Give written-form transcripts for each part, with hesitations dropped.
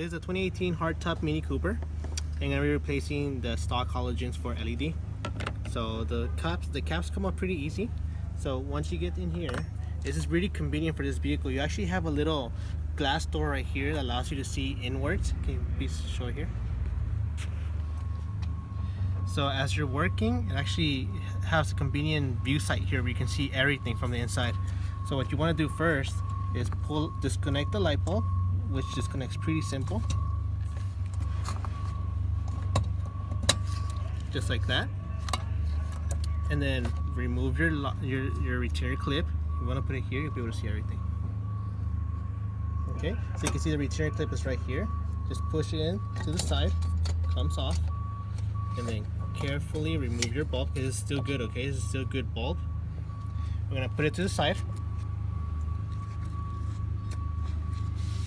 is a 2018 Hardtop Mini Cooper. I'm going to be replacing the stock halogens for LED. So the caps come up pretty easy. So once you get in here, this is really convenient for this vehicle. You actually have a little glass door right here that allows you to see inwards. Can you please show it here? So as you're working, it actually has a convenient view sight here where you can see everything from the inside. So what you want to do first is disconnect the light bulb, which disconnects pretty simple. Just like that. And then remove your retainer clip. You want to put it here, you'll be able to see everything. Okay, so you can see the retainer clip is right here. Just push it in to the side, comes off, and then carefully remove your bulb. This is still good, okay? This is still a good bulb. We're gonna put it to the side.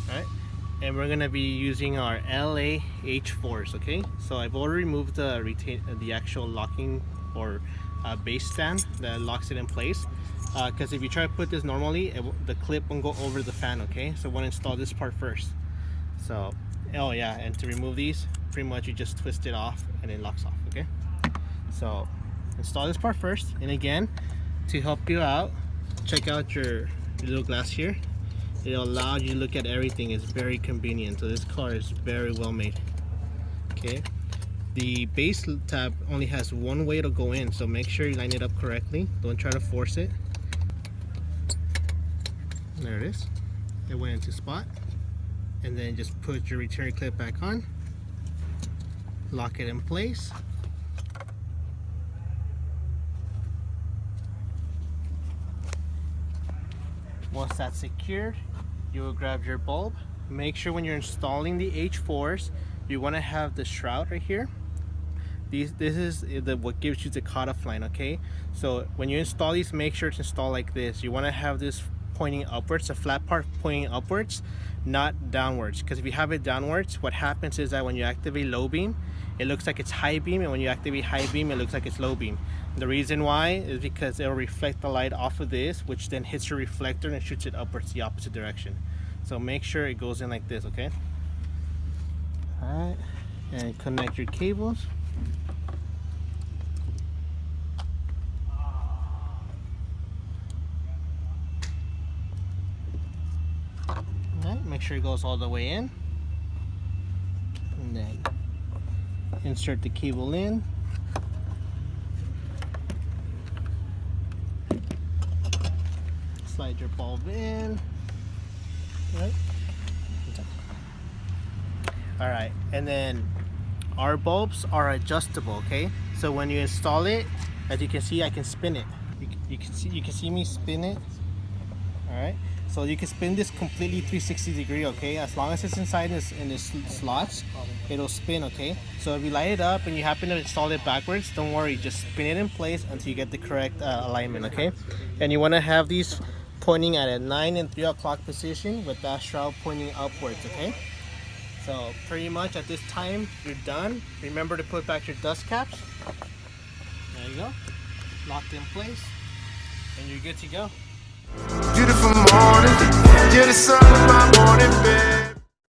Alright, and we're gonna be using our LA H4s, okay? So I've already removed the actual locking or base stand that locks it in place. Because if you try to put this normally, the clip won't go over the fan, okay? So I want to install this part first. So, oh yeah, and to remove these, pretty much you just twist it off and it locks off, okay? So install this part first, and again, to help you out, check out your little glass here. It'll allow you to look at everything. It's very convenient. So this car is very well made. Okay, the base tab only has one way to go in, so make sure you line it up correctly. Don't try to force it. There it is. It went into spot, and then just put your return clip back on, lock it in place. Once that's secured, you will grab your bulb. Make sure when you're installing the H4s, you want to have the shroud right here. This is what gives you the cutoff line, okay? So when you install these, make sure to install like this. You want to have this pointing upwards, the flat part pointing upwards, not downwards. Because if you have it downwards, what happens is that when you activate low beam, it looks like it's high beam, and when you activate high beam, it looks like it's low beam. The reason why is because it will reflect the light off of this, which then hits your reflector and shoots it upwards the opposite direction. So make sure it goes in like this, okay? Alright, and connect your cables. Alright, make sure it goes all the way in. And then insert the cable in. Slide your bulb in. Right. Alright, and then our bulbs are adjustable, okay? So when you install it, as you can see, I can spin it. You can see me spin it. Alright, so you can spin this completely 360 degree, okay? As long as it's inside in this slots, it'll spin, okay? So if you light it up and you happen to install it backwards, don't worry, just spin it in place until you get the correct alignment, okay? And you want to have these pointing at a 9 and 3 o'clock position with that shroud pointing upwards, okay? So pretty much at this time, you're done. Remember to put back your dust caps. There you go. Locked in place. And you're good to go. Beautiful morning, you're the sun of my morning bed.